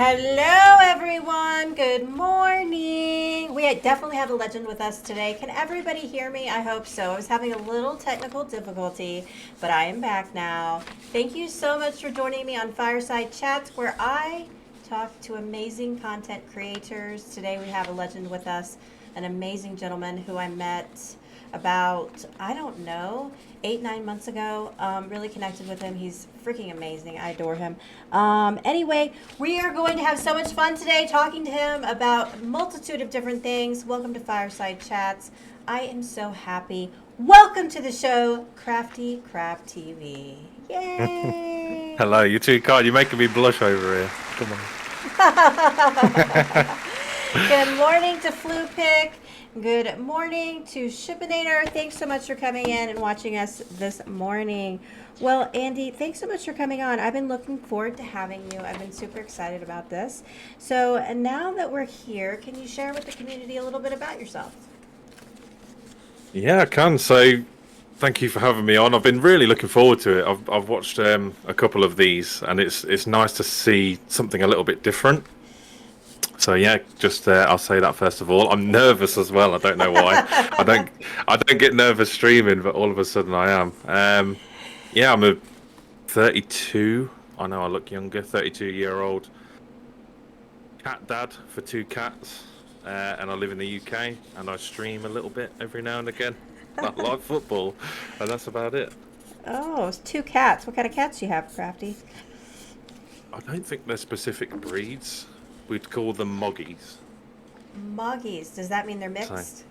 Hello, everyone. Good morning. We definitely have a legend with us today. Can everybody hear me? I hope so. I was having a little technical difficulty, but I am back now. Thank you so much for joining me on Fireside Chats, where I talk to amazing content creators. Today we have a legend with us, an amazing gentleman who I met about, I don't know, 8, 9 months ago. Really connected with him. He's freaking amazing. I adore him. Anyway, we are going to have so much fun today talking to him about a multitude of different things. Welcome to Fireside Chats. I am so happy. Welcome to the show, CraftyCrabTV. Yay! Hello, you're too kind. You're making me blush over here. Come on. Good morning to FluPick. Good morning to Shipinator. Thanks so much for coming in and watching us this morning. Well, Andy, thanks so much for coming on. I've been looking forward to having you. I've been super excited about this. So, and now that we're here, can you share with the community a little bit about yourself? Yeah, I can. So, thank you for having me on. I've been really looking forward to it. I've watched a couple of these, and it's nice to see something a little bit different. So yeah, just I'll say that first of all. I'm nervous as well. I don't know why. I don't get nervous streaming, but all of a sudden I am. Yeah, I'm a 32. I know I look younger. 32-year-old cat dad for 2 cats, and I live in the UK. And I stream a little bit every now and again, like live football, and that's about it. Oh, it's 2 cats. What kind of cats do you have, Crafty? I don't think they're specific breeds. We'd call them moggies. Moggies. Does that mean they're So, mixed?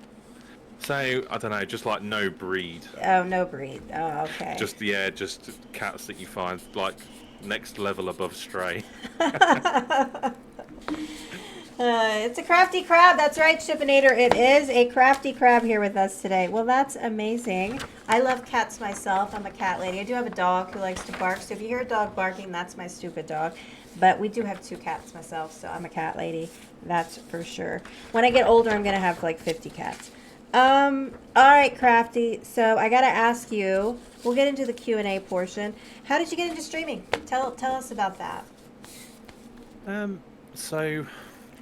so I don't know, just like no breed. Oh, no breed. Oh, okay. Just cats that you find like next level above stray. It's a crafty crab. That's right, Shipinator. It is a crafty crab here with us today. Well, that's amazing. I love cats myself. I'm a cat lady. I do have a dog who likes to bark. So if you hear a dog barking, that's my stupid dog. But we do have 2 cats myself, so I'm a cat lady. That's for sure. When I get older, I'm going to have like 50 cats. All right, Crafty. So I got to ask you, we'll get into the Q&A portion. How did you get into streaming? Tell us about that. So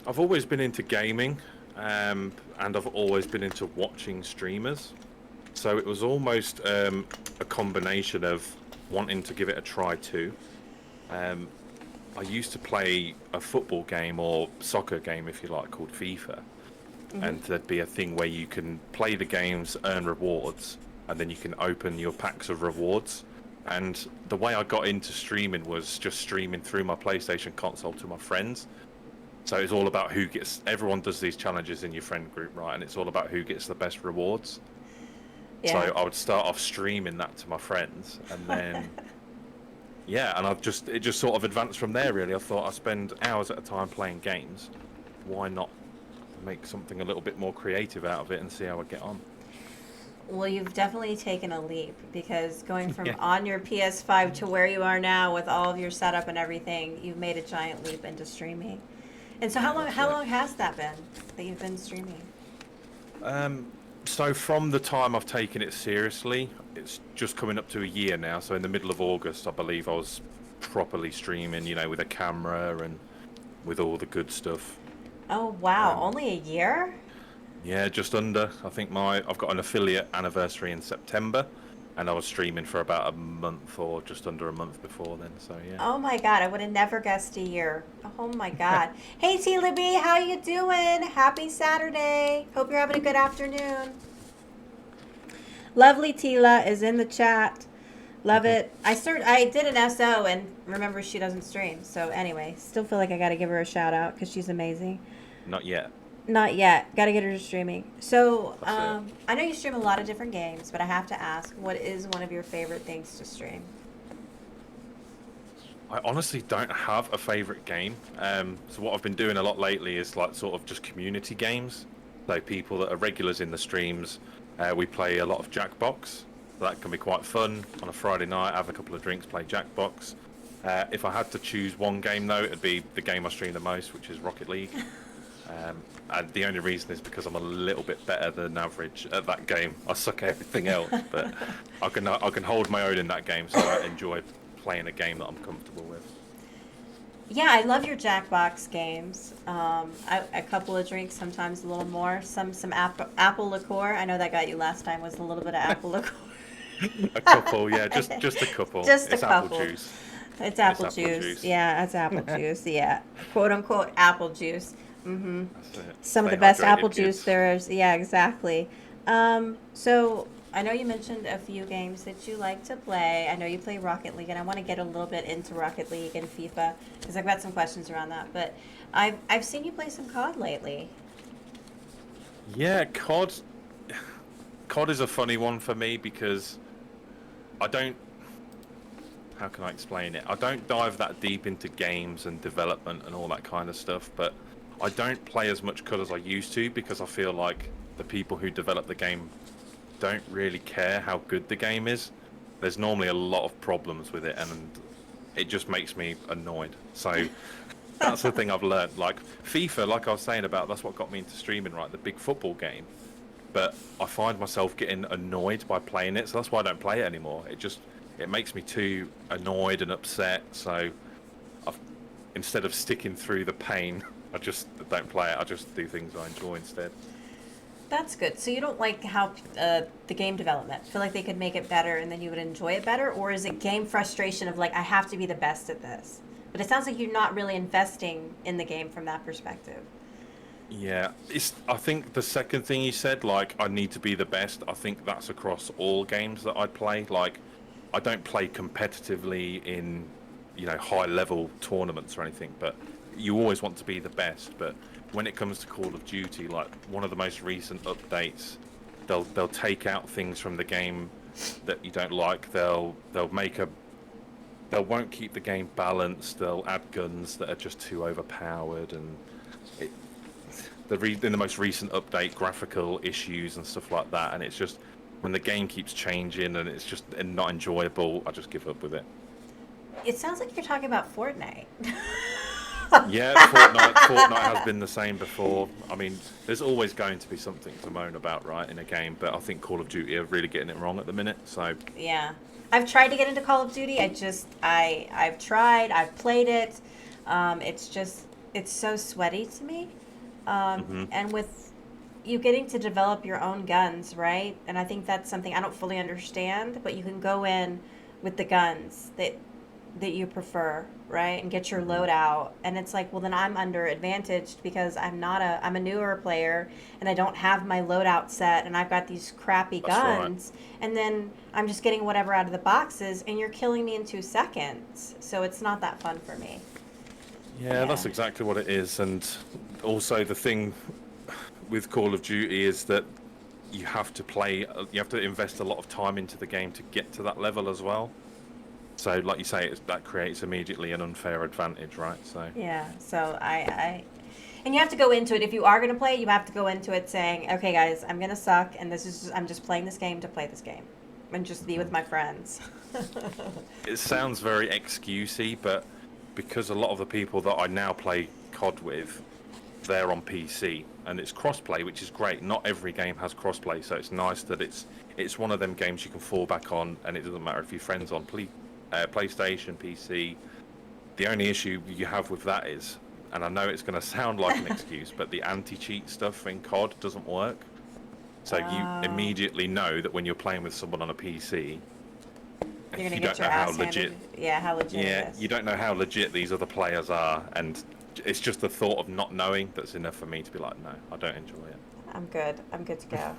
I've always been into gaming, and I've always been into watching streamers. So it was almost a combination of wanting to give it a try too. I used to play a football game or soccer game, if you like, called FIFA. And there'd be a thing where you can play the games, earn rewards, and then you can open your packs of rewards. And the way I got into streaming was just streaming through my PlayStation console to my friends. So it's all about who gets. Everyone does these challenges in your friend group, right? And it's all about who gets the best rewards. So Yeah. I would start off streaming that to my friends, and then yeah, and it just sort of advanced from there. Really, I thought I spend hours at a time playing games. Why not make something a little bit more creative out of it and see how I get on? Well, you've definitely taken a leap because going from Yeah, on your PS5 to where you are now with all of your setup and everything, you've made a giant leap into streaming. And so that's how it. long has that been that you've been streaming? So from the time I've taken it seriously, it's just coming up to a year now. So in the middle of August, I believe I was properly streaming, with a camera and with all the good stuff. Oh, wow, Um, only a year? yeah, just under. I think I've got an affiliate anniversary in September, and I was streaming for about a month or just under a month before then. So Oh my God, I would have never guessed a year. Oh my God. Hey T Libby, how you doing? Happy Saturday. Hope you're having a good afternoon. Lovely Tila is in the chat. Love yeah. it. I did an SO and remember she doesn't stream. So anyway, still feel like I got to give her a shout out because she's amazing. Not yet. Not yet. Got to get her to streaming. So That's it. I know you stream a lot of different games, but I have to ask, what is one of your favorite things to stream? I honestly don't have a favorite game. So what I've been doing a lot lately is like sort of just community games. So people that are regulars in the streams, we play a lot of Jackbox. That can be quite fun on a Friday night. Have a couple of drinks, play Jackbox. If I had to choose one game though, it'd be the game I stream the most, which is Rocket League. And the only reason is because I'm a little bit better than average at that game. I suck at everything else, but I can hold my own in that game, so I enjoy playing a game that I'm comfortable with. Yeah, I love your Jackbox games. A couple of drinks, sometimes a little more. Some apple liqueur. I know that got you last time was a little bit of apple liqueur. A couple, yeah, just a couple. Just a It's apple couple. juice. It's It's apple apple juice. juice. Yeah, it's apple juice. Yeah, quote unquote apple juice. That's it. Some of Stay the best apple hydrated, juice kids. there is. Yeah, exactly. So I know you mentioned a few games that you like to play. I know you play Rocket League, and I want to get a little bit into Rocket League and FIFA because I've got some questions around that. But I've seen you play some COD lately. Yeah, COD. COD is a funny one for me because I don't. How can I explain it? I don't dive that deep into games and development and all that kind of stuff, but I don't play as much COD as I used to because I feel like the people who develop the game don't really care how good the game is. There's normally a lot of problems with it, and it just makes me annoyed. So that's the thing I've learned. Like FIFA, like I was saying about, that's what got me into streaming, right? The big football game. But I find myself getting annoyed by playing it, so that's why I don't play it anymore. It makes me too annoyed and upset. So I've, instead of sticking through the pain, I just don't play it. I just do things I enjoy instead. That's good. So you don't like how the game development? Feel like they could make it better, and then you would enjoy it better, or is it game frustration of like I have to be the best at this? But it sounds like you're not really investing in the game from that perspective. Yeah, I think the second thing you said, like I need to be the best. I think that's across all games that I play. Like I don't play competitively in, high level tournaments or anything, but you always want to be the best. But when it comes to Call of Duty, like one of the most recent updates, they'll take out things from the game that you don't like. They won't keep the game balanced. They'll add guns that are just too overpowered, and it, in the most recent update, graphical issues and stuff like that. And it's just when the game keeps changing and it's just not enjoyable, I just give up with it. It sounds like you're talking about Fortnite. Yeah, Fortnite has been the same before. I mean, there's always going to be something to moan about, right, in a game, but I think Call of Duty are really getting it wrong at the minute. So Yeah. I've tried to get into Call of Duty. I've tried. I've played it. It's so sweaty to me. And with you getting to develop your own guns, right? And I think that's something I don't fully understand, but you can go in with the guns that you prefer, right? And get your loadout. And it's like, well, then I'm under advantaged because I'm a newer player and I don't have my loadout set and I've got these crappy that's right. guns. And then I'm just getting whatever out of the boxes and you're killing me in 2 seconds. So it's not that fun for me. Yeah, Yeah. that's exactly what it is. And also the thing with Call of Duty is that you have to invest a lot of time into the game to get to that level as well. So, like you say, that creates immediately an unfair advantage, right? So, Yeah. So and you have to go into it. If you are going to play it, you have to go into it saying, okay, guys, I'm going to suck. And I'm just playing this game to play this game and just be with my friends. it sounds very excusey, but because a lot of the people that I now play COD with, they're on PC and it's crossplay, which is great. Not every game has crossplay, so it's nice that it's one of them games you can fall back on, and it doesn't matter if your friends on PlayStation, PC. The only issue you have with that is, and I know it's going to sound like an excuse, but the anti-cheat stuff in COD doesn't work. So you Oh. immediately know that when you're playing with someone on a PC, You're going to you get don't your know how ass legit. handed. Yeah, how legit Yeah, it is. you don't know how legit these other players are, and it's just the thought of not knowing that's enough for me to be like, no, I don't enjoy it. I'm good. I'm good to go.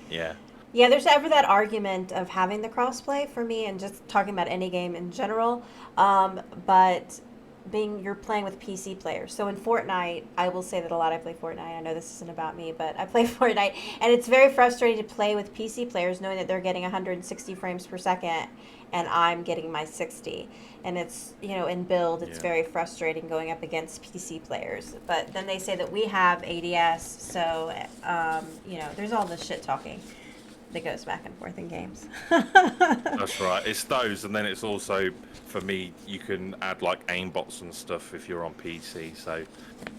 Yeah. Yeah, there's ever that argument of having the crossplay for me and just talking about any game in general. But you're playing with PC players. So in Fortnite, I will say that a lot I play Fortnite. I know this isn't about me, but I play Fortnite and it's very frustrating to play with PC players knowing that they're getting 160 frames per second and I'm getting my 60. And it's, in build, it's Yeah. very frustrating going up against PC players. But then they say that we have ADS, so, there's all this shit talking that goes back and forth in games. That's right. It's those, and then it's also, for me, you can add like aimbots and stuff if you're on PC. So I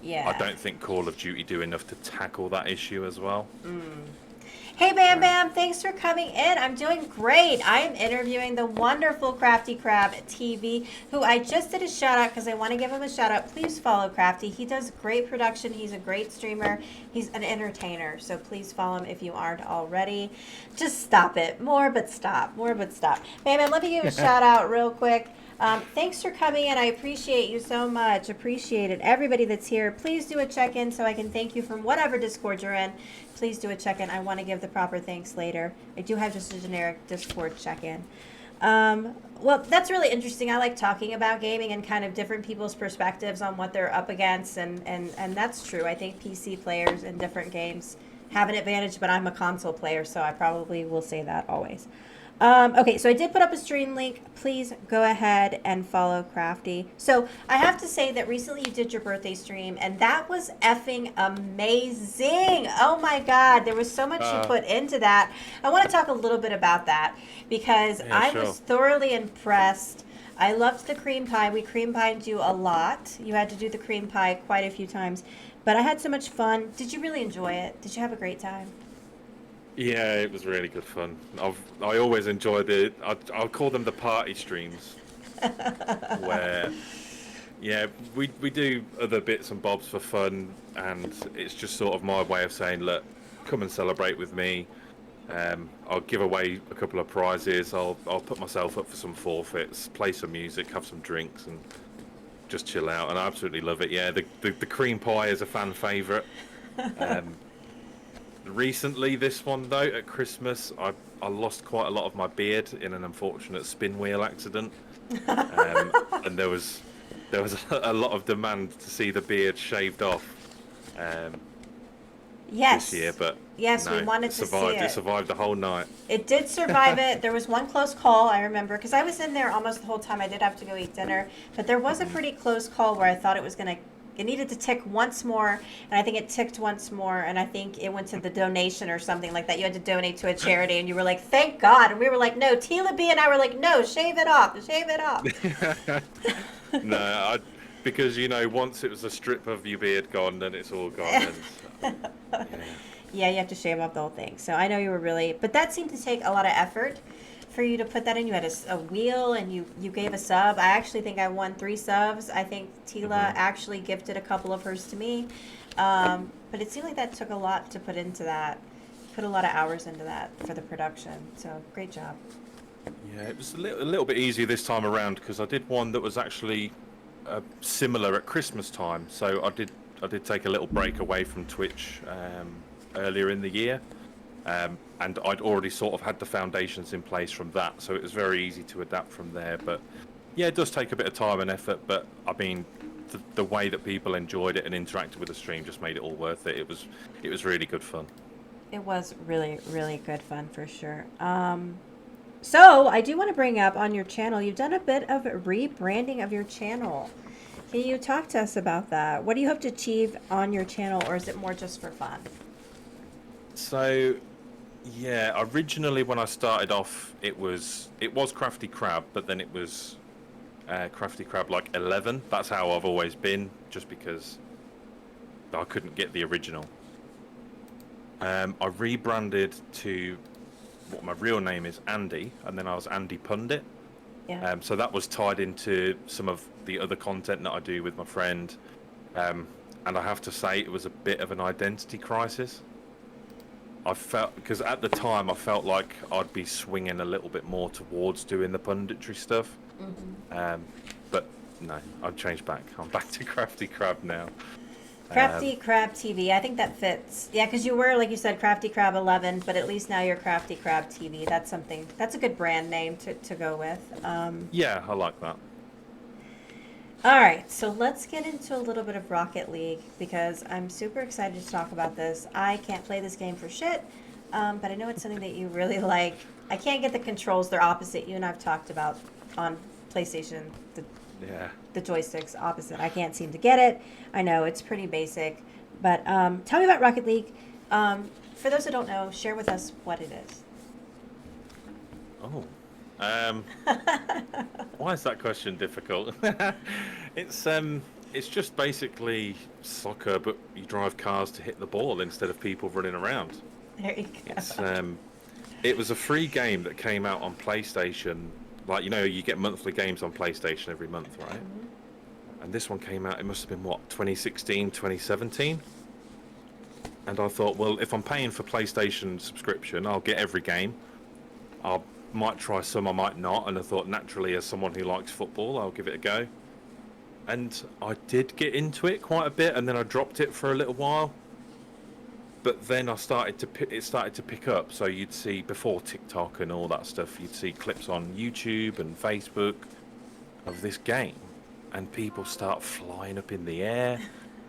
Yeah. don't think Call of Duty do enough to tackle that issue as well. Hey, Bam Bam, thanks for coming in. I'm doing great. I am interviewing the wonderful Crafty Crab TV, who I just did a shout out because I want to give him a shout out. Please follow Crafty. He does great production. He's a great streamer. He's an entertainer. So please follow him if you aren't already. Just stop it. More but stop. More but stop. Bam Bam, let me give a shout out real quick. Thanks for coming in. I appreciate you so much. Appreciate it. Everybody that's here, please do a check-in so I can thank you from whatever Discord you're in. Please do a check-in. I want to give the proper thanks later. I do have just a generic Discord check-in. Well, that's really interesting. I like talking about gaming and kind of different people's perspectives on what they're up against, and that's true. I think PC players in different games have an advantage, but I'm a console player, so I probably will say that always. Okay, so I did put up a stream link. Please go ahead and follow Crafty. So I have to say that recently you did your birthday stream, and that was effing amazing. Oh my God, there was so much you put into that. I want to talk a little bit about that because I was thoroughly impressed. I loved the cream pie. We cream pied you a lot. You had to do the cream pie quite a few times, but I had so much fun. Did you really enjoy it? Did you have a great time? Yeah, it was really good fun. I always enjoy I'll call them the party streams, where we do other bits and bobs for fun, and it's just sort of my way of saying, look, come and celebrate with me. I'll give away a couple of prizes. I'll put myself up for some forfeits, play some music, have some drinks, and just chill out. And I absolutely love it. Yeah, the cream pie is a fan favourite. Recently, this one though, at Christmas, I lost quite a lot of my beard in an unfortunate spin wheel accident, and there was a lot of demand to see the beard shaved off. Yes. This year, but yes, no, we wanted to see it. It survived the whole night. It did survive it. There was one close call, I remember, because I was in there almost the whole time. I did have to go eat dinner, but there was a pretty close call where I thought it needed to tick once more, and I think it ticked once more, and I think it went to the donation or something like that. You had to donate to a charity, and you were like, thank God. And we were like, no. Tila B and I were like, no, shave it off. Shave it off. No, because, once it was a strip of your beard gone, then it's all gone. Yeah, you have to shave off the whole thing. So I know you were really, but that seemed to take a lot of effort for you to put that in. You had a wheel, and you gave a sub. I actually think I won 3 subs. I think Tila actually gifted a couple of hers to me. But it seemed like that took a lot to put into that. Put a lot of hours into that for the production. So great job. Yeah, it was a little bit easier this time around because I did one that was actually similar at Christmas time. So I did take a little break away from Twitch earlier in the year. And I'd already sort of had the foundations in place from that, so it was very easy to adapt from there. But yeah, it does take a bit of time and effort, but I mean, the way that people enjoyed it and interacted with the stream just made it all worth it. It was really good fun. It was really, really good fun for sure. So I do want to bring up on your channel, you've done a bit of rebranding of your channel. Can you talk to us about that? What do you hope to achieve on your channel, or is it more just for fun? So, yeah, originally when I started off, it was Crafty Crab, but then it was Crafty Crab like 11. That's how I've always been, just because I couldn't get the original. I rebranded to what my real name is, Andy, and then I was Andy Pundit. Yeah. So that was tied into some of the other content that I do with my friend. And I have to say, it was a bit of an identity crisis. I felt, because at the time I felt like I'd be swinging a little bit more towards doing the punditry stuff. But no, I've changed back. I'm back to Crafty Crab now. Crafty Crab TV. I think that fits. Yeah, because you were, like you said, Crafty Crab 11, but at least now you're Crafty Crab TV. That's something. That's a good brand name to go with. Yeah, I like that. All right, so let's get into a little bit of Rocket League because I'm super excited to talk about this. I can't play this game for shit, but I know it's something that you really like. I can't get the controls. They're opposite. You and I've talked about on PlayStation, the joysticks opposite. I can't seem to get it. I know it's pretty basic, but tell me about Rocket League. For those who don't know, share with us what it is. Oh. Why is that question difficult? It's just basically soccer, but you drive cars to hit the ball instead of people running around. There you go. It's it was a free game that came out on PlayStation. Like, you get monthly games on PlayStation every month, right? And this one came out, it must have been what, 2016, 2017? And I thought, well, if I'm paying for PlayStation subscription, I'll get every game. I might try some, I might not. And I thought, naturally, as someone who likes football, I'll give it a go. And I did get into it quite a bit, and then I dropped it for a little while. But then it started to pick up. So you'd see, before TikTok and all that stuff, you'd see clips on YouTube and Facebook of this game, and people start flying up in the air,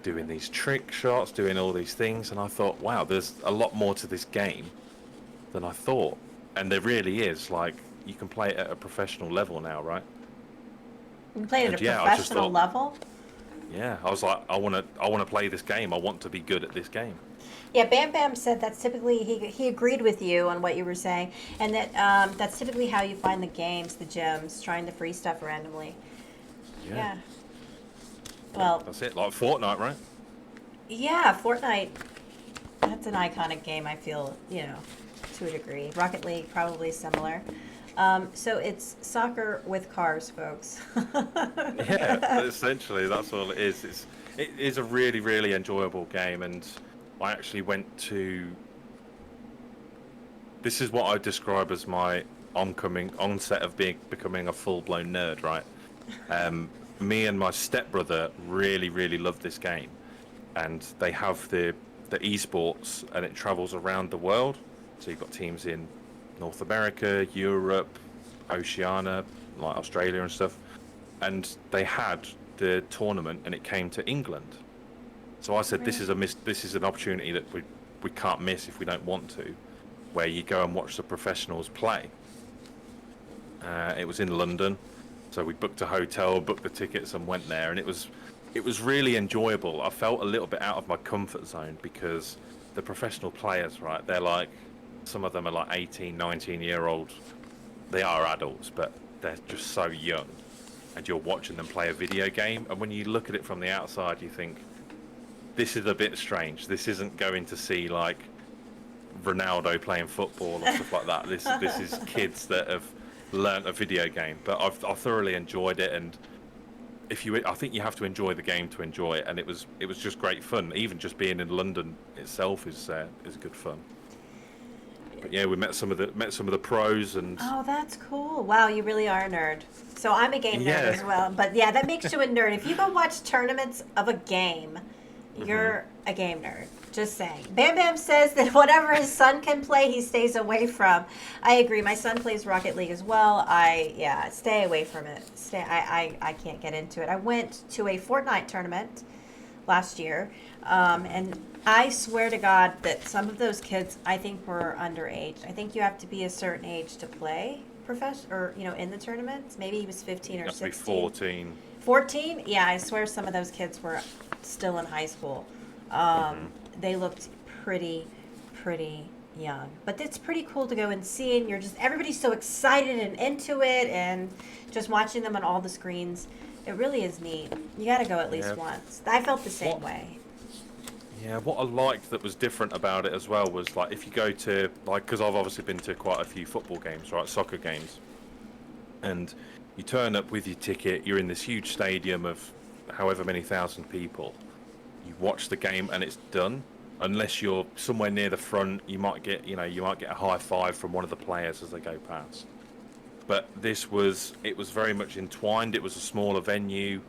doing these trick shots, doing all these things. And I thought, wow, there's a lot more to this game than I thought. And there really is. Like, you can play it at a professional level now, right? You play it at a I just professional thought, level? yeah, I was like, I want to play this game. I want to be good at this game. Yeah, Bam Bam said that's typically, he agreed with you on what you were saying, and that that's typically how you find the games, the gems, trying the free stuff randomly. Yeah. Well, that's it. Like Fortnite, right? yeah, Fortnite, that's an iconic game, I feel, to a degree. Rocket League, probably similar. So it's soccer with cars, folks. Yeah, essentially, that's all it is. It is a really, really enjoyable game, and I actually went to. This is what I describe as my onset of becoming a full-blown nerd, right? Me and my stepbrother really, really love this game, and they have the esports, and it travels around the world. So you've got teams in North America, Europe, Oceania, like Australia and stuff, and they had the tournament, and it came to England. So I said, this is an opportunity that we can't miss if we don't want to, where you go and watch the professionals play. It was in London, so we booked a hotel, booked the tickets, and went there, and it was really enjoyable. I felt a little bit out of my comfort zone because the professional players, right, they're like, some of them are like 18, 19-year-old. They are adults, but they're just so young, and you're watching them play a video game, and when you look at it from the outside, you think, this is a bit strange. This isn't going to see like Ronaldo playing football or stuff like that. This is kids that have learnt a video game. But I thoroughly enjoyed it, and I think you have to enjoy the game to enjoy it, and it was just great fun. Even just being in London itself is good fun. But yeah, we met some of the pros, and Oh, that's cool. Wow, you really are a nerd. So I'm a game Yeah. nerd as well. But yeah, that makes you a nerd. If you go watch tournaments of a game, you're a game nerd. Just saying. Bam Bam says that whatever his son can play, he stays away from. I agree. My son plays Rocket League as well. Stay away from it. I can't get into it. I went to a Fortnite tournament last year, and I swear to God that some of those kids, I think, were underage. I think you have to be a certain age to play in the tournaments. Maybe he was 15 or you have to be 16. 14. 14? Yeah, I swear some of those kids were still in high school. They looked pretty young. But it's pretty cool to go and see, and everybody's so excited and into it, and just watching them on all the screens. It really is neat. You got to go at least once. I felt the same way. Yeah, what I liked that was different about it as well was, like, if you go to, like, because I've obviously been to quite a few football games, right, soccer games, and you turn up with your ticket, you're in this huge stadium of however many thousand people, you watch the game and it's done. Unless you're somewhere near the front, you might get a high five from one of the players as they go past. But it was very much entwined. It was a smaller venue.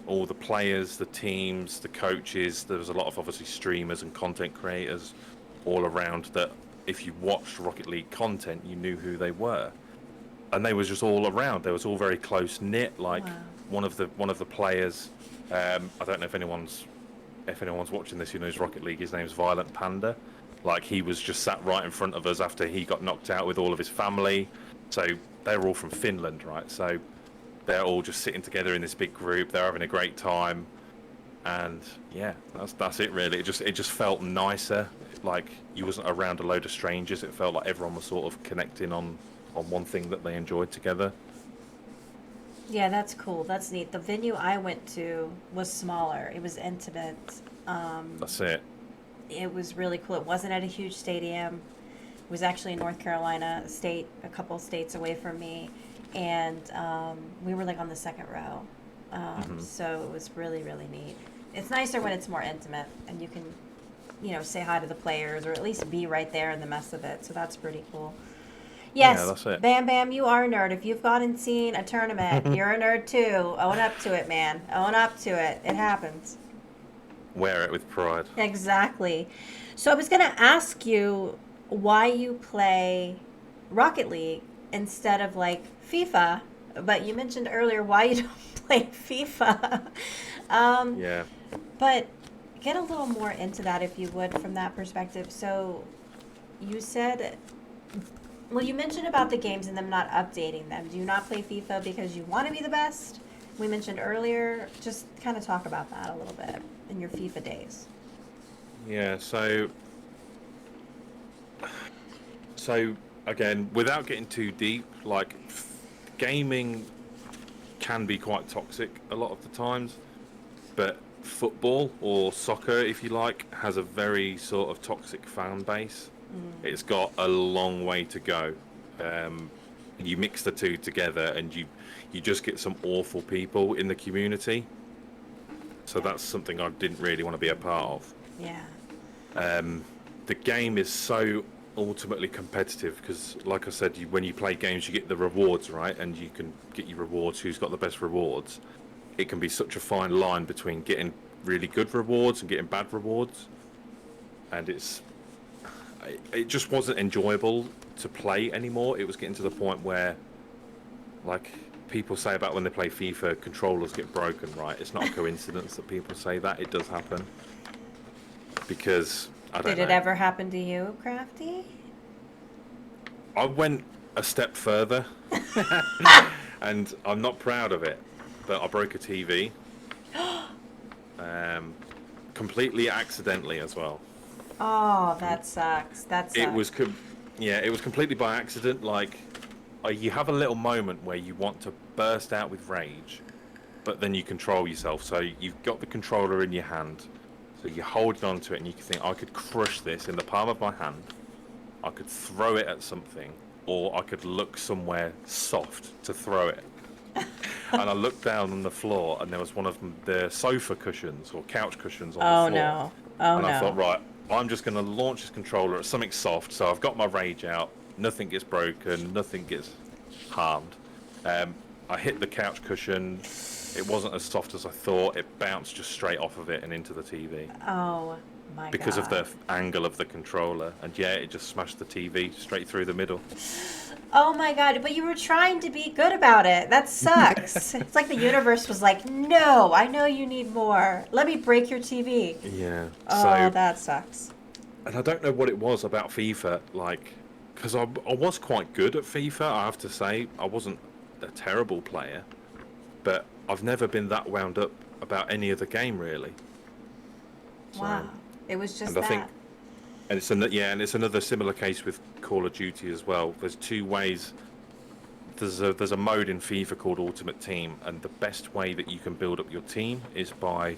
All the players, the teams, the coaches, there was a lot of obviously streamers and content creators all around that if you watched Rocket League content, you knew who they were. And they was just all around. They was all very close knit. Like Wow. one of the players, I don't know if anyone's watching this who knows Rocket League, his name's Violent Panda. Like, he was just sat right in front of us after he got knocked out with all of his family. So they're all from Finland, right? So they're all just sitting together in this big group. They're having a great time, and yeah, that's it really. It just felt nicer. Like, you wasn't around a load of strangers. It felt like everyone was sort of connecting on one thing that they enjoyed together. Yeah, that's cool. That's neat. The venue I went to was smaller. It was intimate. That's it. It was really cool. It wasn't at a huge stadium. It was actually in North Carolina, a couple states away from me, and we were like on the second row. So it was really, really neat. It's nicer when it's more intimate, and you can, say hi to the players, or at least be right there in the mess of it. So that's pretty cool. Yeah, Yes, that's it. Bam Bam, you are a nerd. If you've gone and seen a tournament, you're a nerd too. Own up to it, man. Own up to it. It happens. Wear it with pride. Exactly. So I was going to ask you why you play Rocket League instead of like FIFA, but you mentioned earlier why you don't play FIFA. Yeah. But get a little more into that if you would from that perspective. So you said, well, you mentioned about the games and them not updating them. Do you not play FIFA because you want to be the best? We mentioned earlier. Just kind of talk about that a little bit in your FIFA days. Yeah, so again, without getting too deep, like gaming can be quite toxic a lot of the times, but football or soccer, if you like, has a very sort of toxic fan base. It's got a long way to go. You mix the two together and you just get some awful people in the community. So that's something I didn't really want to be a part of. Yeah. The game is so ultimately competitive because, like I said, when you play games, you get the rewards, right? And you can get your rewards, who's got the best rewards. It can be such a fine line between getting really good rewards and getting bad rewards. And it just wasn't enjoyable to play anymore. It was getting to the point where, like people say about when they play FIFA, controllers get broken, right? It's not a coincidence that people say that. It does happen. Because, I don't know. Did it ever happen to you, Crafty? I went a step further, and I'm not proud of it, but I broke a TV. Completely accidentally as well. Oh, that sucks. That sucks. It was completely by accident. Like, you have a little moment where you want to burst out with rage, but then you control yourself. So you've got the controller in your hand, so you're holding on to it, and you can think, I could crush this in the palm of my hand. I could throw it at something, or I could look somewhere soft to throw it. And I looked down on the floor, and there was one of the sofa cushions or couch cushions on the floor. No. Oh, and no. I thought, right, I'm just going to launch this controller at something soft, so I've got my rage out. Nothing gets broken, nothing gets harmed. I hit the couch cushion. It wasn't as soft as I thought. It bounced just straight off of it and into the TV. Oh, my God. Because of the angle of the controller. And yeah, it just smashed the TV straight through the middle. Oh, my God. But you were trying to be good about it. That sucks. It's like the universe was like, no, I know you need more. Let me break your TV. Yeah. Oh, that sucks. And I don't know what it was about FIFA, like, because I was quite good at FIFA, I have to say. I wasn't a terrible player, but I've never been that wound up about any other game, really. So, Wow. It was just and I that. think, and it's another similar case with Call of Duty as well. There's two ways. There's a mode in FIFA called Ultimate Team, and the best way that you can build up your team is by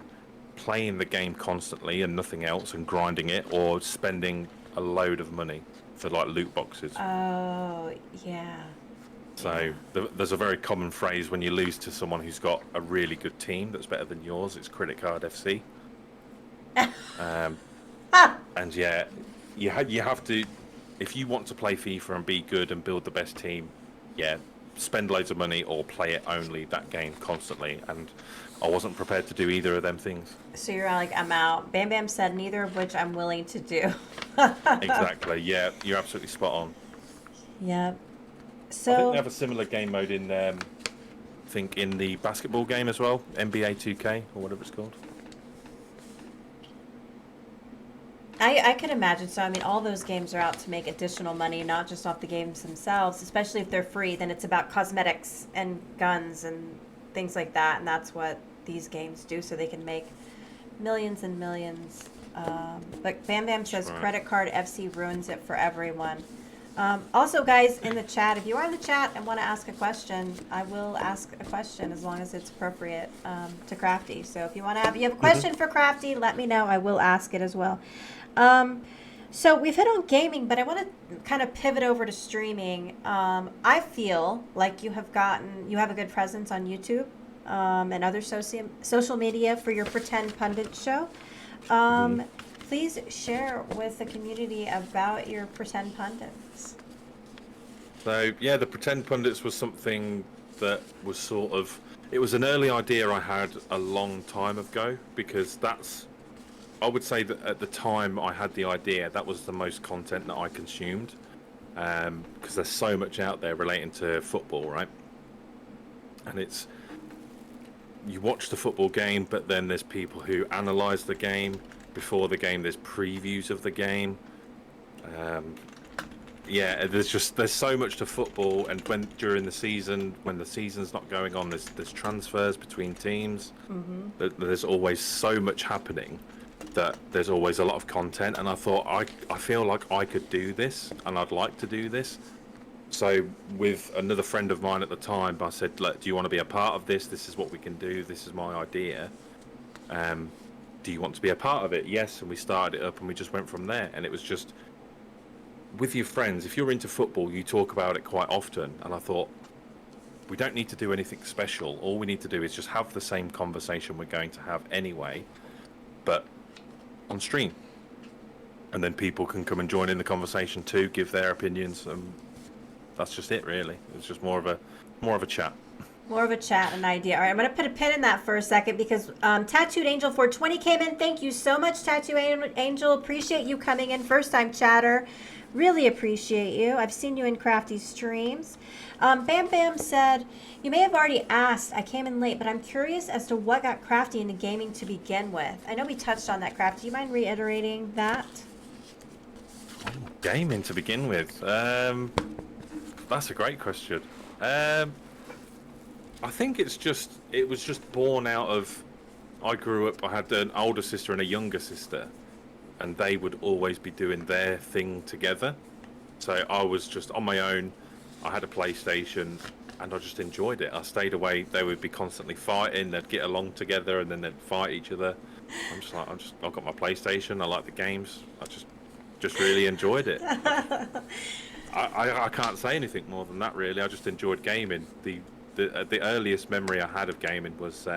playing the game constantly and nothing else and grinding it, or spending a load of money for like loot boxes. Oh, yeah. So there's a very common phrase when you lose to someone who's got a really good team that's better than yours. It's credit card FC. And yeah, you have to, if you want to play FIFA and be good and build the best team, yeah, spend loads of money or play it only that game constantly. And I wasn't prepared to do either of them things. So you're like, I'm out. Bam Bam said neither of which I'm willing to do. Exactly. Yeah, you're absolutely spot on. Yep. I So think they have a similar game mode in, I think in the basketball game as well, NBA 2K or whatever it's called. I could imagine. So, I mean, all those games are out to make additional money, not just off the games themselves, especially if they're free. Then it's about cosmetics and guns and things like that. And that's what these games do, so they can make millions and millions. But Bam Bam says Right. credit card FC ruins it for everyone. Also, guys, in the chat, if you are in the chat and want to ask a question, I will ask a question as long as it's appropriate to Crafty. So if you want to have, you have a question for Crafty, let me know. I will ask it as well. So we've hit on gaming, but I want to kind of pivot over to streaming. I feel like you have a good presence on YouTube and other social media for your Pretend Pundit show. Please share with the community about your Pretend Pundits. So yeah, the Pretend Pundits was something that was it was an early idea I had a long time ago, because I would say that at the time I had the idea, that was the most content that I consumed, because there's so much out there relating to football, right? And you watch the football game, but then there's people who analyze the game. Before the game, there's previews of the game. There's so much to football, and during the season, when the season's not going on, there's transfers between teams. There's always so much happening that there's always a lot of content, and I thought I feel like I could do this, and I'd like to do this. So with another friend of mine at the time, I said, "Look, do you want to be a part of this? This is what we can do. This is my idea. Do you want to be a part of it?" Yes, and we started it up, and we just went from there. And it was just with your friends. If you're into football, you talk about it quite often. And I thought, we don't need to do anything special. All we need to do is just have the same conversation we're going to have anyway, but on stream. And then people can come and join in the conversation too, give their opinions. That's just it, really. It's just more of a chat. More of a chat, an idea. All right, I'm going to put a pin in that for a second, because Tattooed Angel 420 came in. Thank you so much, Tattooed Angel. Appreciate you coming in. First time chatter. Really appreciate you. I've seen you in Crafty's streams. Bam Bam said, you may have already asked. I came in late, but I'm curious as to what got Crafty into gaming to begin with. I know we touched on that, Crafty. Do you mind reiterating that? Gaming to begin with? That's a great question. I think it was just born out of, I grew up, I had an older sister and a younger sister, and they would always be doing their thing together. So I was just on my own. I had a PlayStation, and I just enjoyed it. I stayed away. They would be constantly fighting. They'd get along together, and then they'd fight each other. I've got my PlayStation. I like the games. I just really enjoyed it. I can't say anything more than that, really. I just enjoyed gaming. The earliest memory I had of gaming was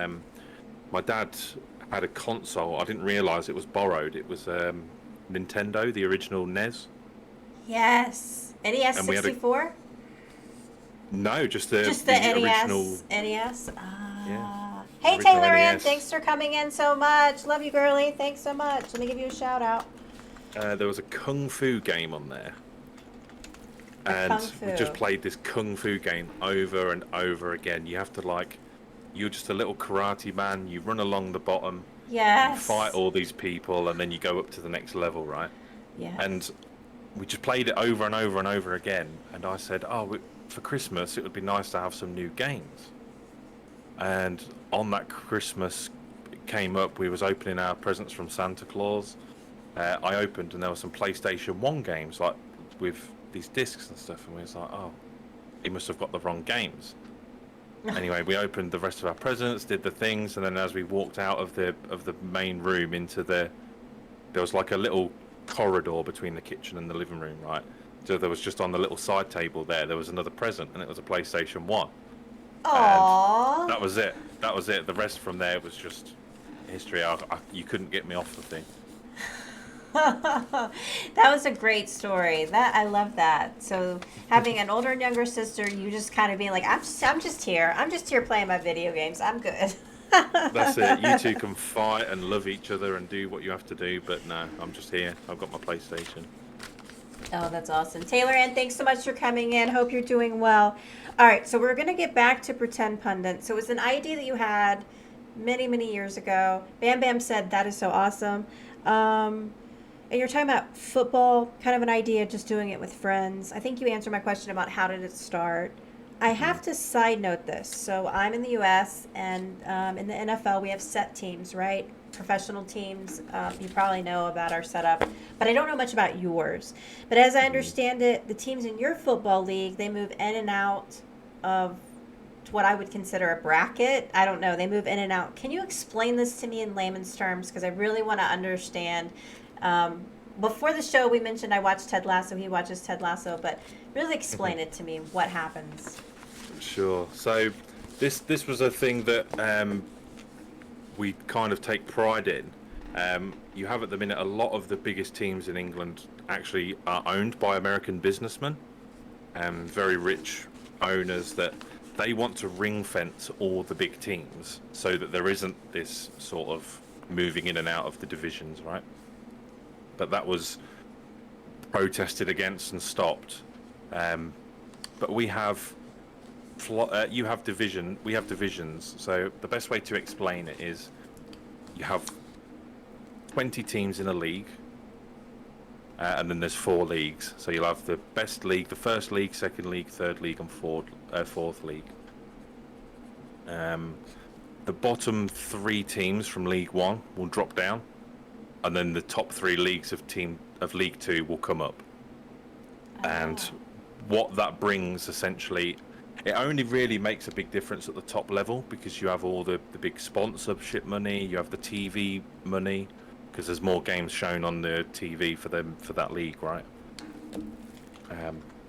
my dad had a console. I didn't realise it was borrowed. It was Nintendo, the original NES. Yes. NES And 64? No, just the NES. original NES? Yeah. Hey, Original Taylor Ann, NES. thanks for coming in so much. Love you, girly. Thanks so much. Let me give you a shout out. There was a Kung Fu game on there. And Kung Fu. we just played this Kung Fu game over and over again. You have to you're just a little karate man. You run along the bottom. Yes. You fight all these people, and then you go up to the next level, right? Yeah. And we just played it over and over and over again. And I said, for Christmas, it would be nice to have some new games. And on that Christmas, it came up, we was opening our presents from Santa Claus. I opened, and there were some PlayStation 1 games, like with these discs and stuff, and we was like, he must have got the wrong games. Anyway, we opened the rest of our presents, did the things, and then as we walked out of the main room there was like a little corridor between the kitchen and the living room, right? So there was just on the little side table there was another present, and it was a PlayStation 1. Aww. And that was it. The rest from there was just history. You couldn't get me off the thing. That was a great story. I love that. So having an older and younger sister, you just kind of being like, I'm just here. I'm just here playing my video games. I'm good. That's it. You two can fight and love each other and do what you have to do, but no, I'm just here. I've got my PlayStation. Oh, that's awesome. Taylor Ann, thanks so much for coming in. Hope you're doing well. All right, so we're going to get back to Pretend Pundit. So it was an idea that you had many, many years ago. Bam Bam said, that is so awesome. And you're talking about football, kind of an idea, just doing it with friends. I think you answered my question about how did it start. I have to side note this. So I'm in the U.S. and in the NFL we have set teams, right? Professional teams. You probably know about our setup, but I don't know much about yours. But as I Mhm. understand it, the teams in your football league they move in and out of what I would consider a bracket. I don't know. They move in and out. Can you explain this to me in layman's terms? Because I really want to understand. Um, Before the show, we mentioned I watched Ted Lasso. He watches Ted Lasso, but really explain it to me. What happens? Sure. So this was a thing that we kind of take pride in. You have at the minute a lot of the biggest teams in England actually are owned by American businessmen, very rich owners that they want to ring fence all the big teams so that there isn't this sort of moving in and out of the divisions, right? But that was protested against and stopped. But we have you have division. We have divisions. So the best way to explain it is you have 20 teams in a league, and then there's 4 leagues. So you'll have the best league, the first league, second league, third league, and fourth league. The bottom 3 teams from League One will drop down, and then the top 3 leagues of League Two will come up. And Oh. what that brings essentially, it only really makes a big difference at the top level because you have all the big sponsorship money, you have the TV money, because there's more games shown on the TV for them for that league, right?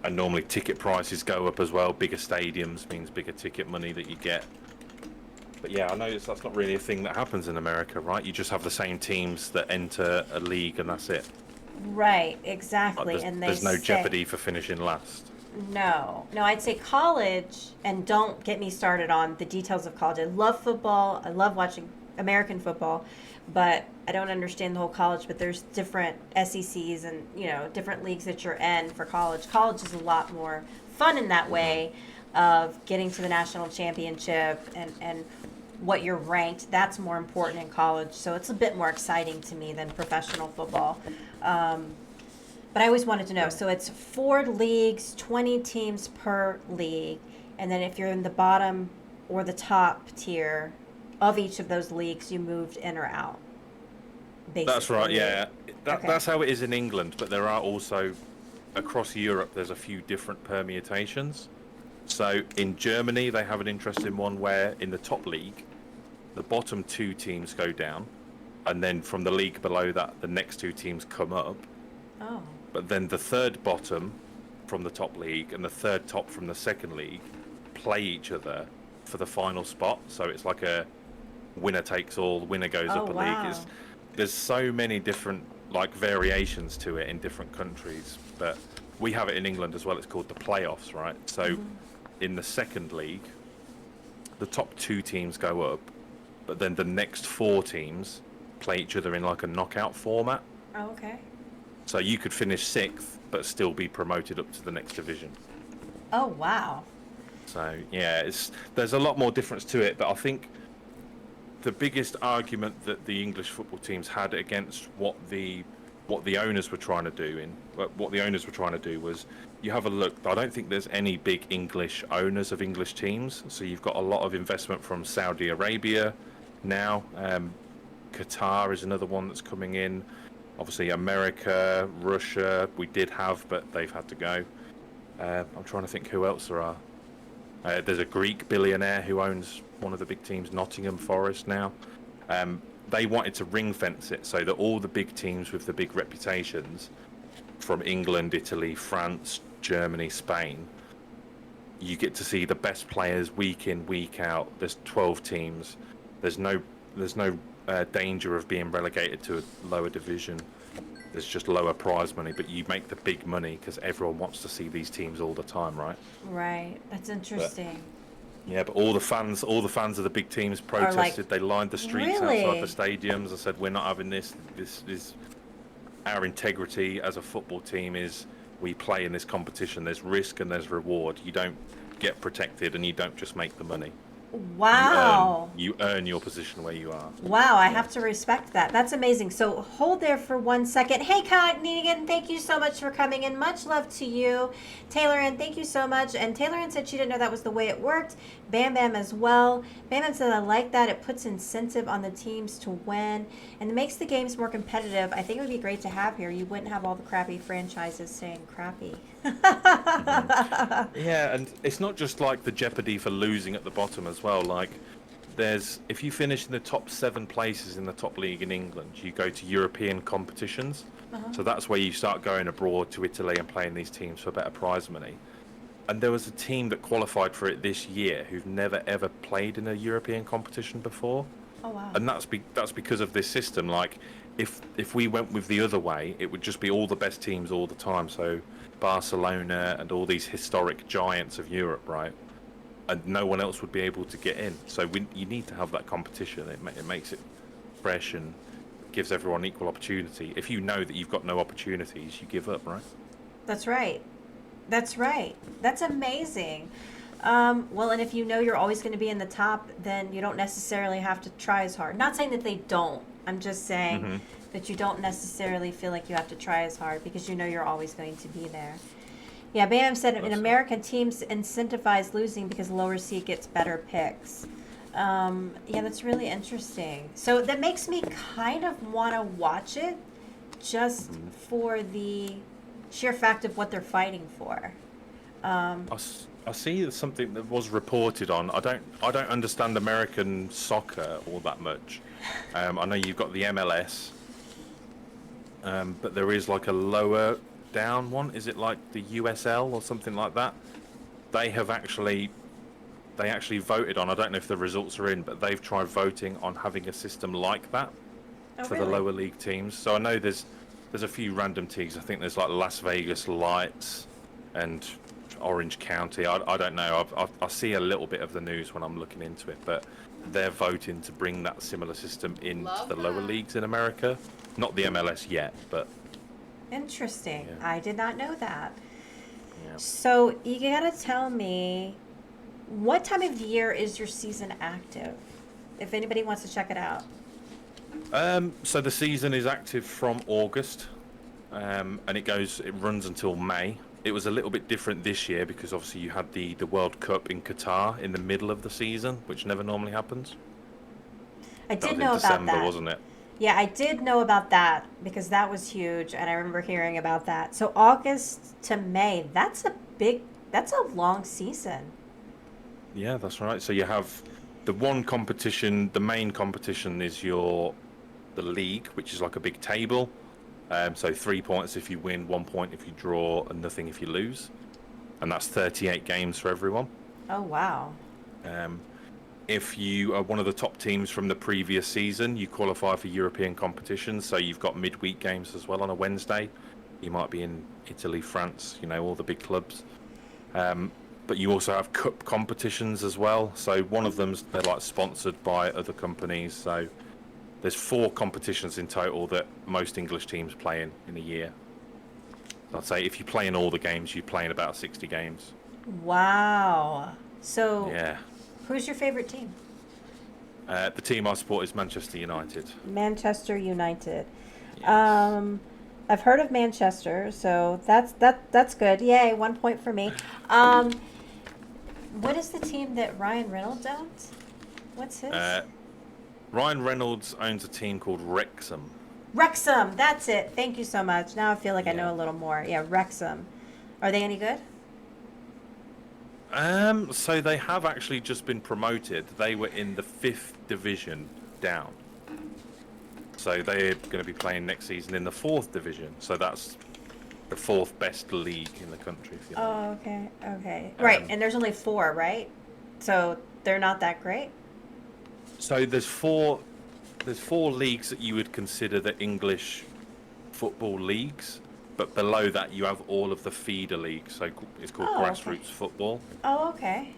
And normally ticket prices go up as well. Bigger stadiums means bigger ticket money that you get. But yeah, I notice that's not really a thing that happens in America, right? You just have the same teams that enter a league and that's it. Right, Like, exactly. And they there's no say, jeopardy for finishing last. no, no, I'd say college, and don't get me started on the details of college. I love football. I love watching American football, but I don't understand the whole college. But there's different SECs and different leagues that you're in for college. College is a lot more fun in that way of getting to the national championship and what you're ranked. That's more important in college, so it's a bit more exciting to me than professional football. Um, but I always wanted to know. So it's 4 leagues, 20 teams per league, and then if you're in the bottom or the top tier of each of those leagues, you moved in or out. That's right, Basically. yeah. Okay. That's how it is in England, but there are also, across Europe, there's a few different permutations. So in Germany, they have an interesting one where in the top league, the bottom 2 teams go down, and then from the league below that, the next 2 teams come up. Oh. But then the third bottom from the top league and the third top from the second league play each other for the final spot. So it's like a winner takes all, winner goes Oh up a league. wow. There's so many different like variations to it in different countries, but we have it in England as well. It's called the playoffs, right? So in the second league, the top 2 teams go up, but then the next 4 teams play each other in like a knockout format. Oh, okay. So you could finish 6th, but still be promoted up to the next division. Oh wow. So yeah, there's a lot more difference to it, but I think the biggest argument that the English football teams had against what the owners were trying to do was, you have a look. I don't think there's any big English owners of English teams. So you've got a lot of investment from Saudi Arabia now. Qatar is another one that's coming in. Obviously, America, Russia, we did have, but they've had to go. I'm trying to think who else there are. There's a Greek billionaire who owns one of the big teams, Nottingham Forest now. They wanted to ring fence it so that all the big teams with the big reputations from England, Italy, France, Germany, Spain, you get to see the best players week in, week out. There's 12 teams. There's no danger of being relegated to a lower division. There's just lower prize money, but you make the big money because everyone wants to see these teams all the time, right? Right. That's interesting. Yeah, but all the fans of the big teams Are like, protested. They lined the streets outside really? the stadiums and said, "We're not having this. This is our integrity as a football team. Is we play in this competition. There's risk and there's reward. You don't get protected, and you don't just make the money." Wow. You earn your position where you are. Wow, I Yeah. have to respect that. That's amazing. So hold there for 1 second. Hey, Cognitigan, thank you so much for coming in. Much love to you. Taylor Ann, thank you so much. And Taylor Ann said she didn't know that was the way it worked. Bam Bam as well. Bam Bam said, I like that. It puts incentive on the teams to win and it makes the games more competitive. I think it would be great to have here. You wouldn't have all the crappy franchises saying crappy. Yeah, and it's not just like the jeopardy for losing at the bottom as well. Like, if you finish in the top 7 places in the top league in England, you go to European competitions. So that's where you start going abroad to Italy and playing these teams for better prize money. And there was a team that qualified for it this year who've never ever played in a European competition before. Oh, wow. And that's because of this system. Like, if we went with the other way, it would just be all the best teams all the time. So Barcelona and all these historic giants of Europe, right? And no one else would be able to get in. So you need to have that competition. It makes it fresh and gives everyone equal opportunity. If you know that you've got no opportunities, you give up, right? That's right. That's right. That's amazing. Well, and if you know you're always going to be in the top, then you don't necessarily have to try as hard. Not saying that they don't. I'm just saying that you don't necessarily feel like you have to try as hard because you know you're always going to be there. Yeah, Bam said in America, teams incentivize losing because lower seed gets better picks. Yeah, that's really interesting. So that makes me kind of want to watch it just for the sheer fact of what they're fighting for. I see something that was reported on. I don't understand American soccer all that much. I know you've got the MLS, but there is like a lower down one. Is it like the USL or something like that? They actually voted on. I don't know if the results are in, but they've tried voting on having a system like that for the lower league teams. So I know there's a few random teams. I think there's like Las Vegas Lights and Orange County. I don't know. I see a little bit of the news when I'm looking into it, but they're voting to bring that similar system into the lower leagues in America. Not the MLS yet, but Interesting. Yeah. I did not know that. Yeah. So you gotta tell me, what time of year is your season active? If anybody wants to check it out. So the season is active from August, and it runs until May. It was a little bit different this year because obviously you had the World Cup in Qatar in the middle of the season, which never normally happens. I did know about December, that. Wasn't it? Yeah, I did know about that because that was huge, and I remember hearing about that. So August to May, that's a long season. Yeah, that's right. So you have the one competition. The main competition is the league, which is like a big table. So 3 points if you win, 1 point if you draw, and nothing if you lose. And that's 38 games for everyone. Oh, wow. If you are one of the top teams from the previous season, you qualify for European competitions. So you've got midweek games as well on a Wednesday. You might be in Italy, France, all the big clubs. But you also have cup competitions as well. So one of them's they're like sponsored by other companies. So there's 4 competitions in total that most English teams play in a year. I'd say if you play in all the games, you play in about 60 games. Wow. So Yeah. Who's your favorite team? The team I support is Manchester United. Manchester United. Yes. I've heard of Manchester, so that's good. Yay, 1 point for me. What is the team that Ryan Reynolds owns? What's his? Ryan Reynolds owns a team called Wrexham. Wrexham, that's it. Thank you so much. Now I feel like I know Yeah. a little more. Yeah, Wrexham. Are they any good? So they have actually just been promoted. They were in the 5th division down. So they're going to be playing next season in the 4th division. So that's the 4th best league in the country. If you like. Oh, okay. Right, and there's only 4, right? So they're not that great? So there's four leagues that you would consider the English football leagues. But below that, you have all of the feeder leagues. So it's called grassroots football. Oh, okay.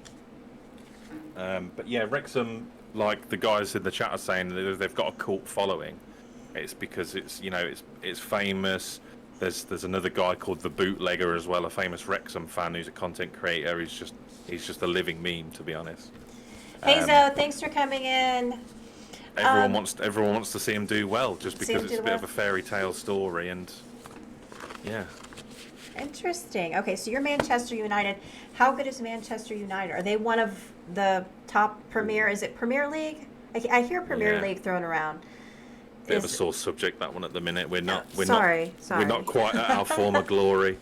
But yeah, Wrexham, like the guys in the chat are saying, they've got a cult following. It's because it's famous. There's another guy called the Bootlegger as well, a famous Wrexham fan who's a content creator. He's just a living meme, to be honest. Hey Zoe, thanks for coming in. Everyone wants to see him do well, just See him because it's do a bit well. of a fairy tale story, and yeah. Interesting. Okay, so you're Manchester United. How good is Manchester United? Are they one of the top Premier? Is it Premier League? I hear Premier Yeah. League thrown around. Bit of a sore subject, that one, at the minute. Sorry. We're not quite at our former glory.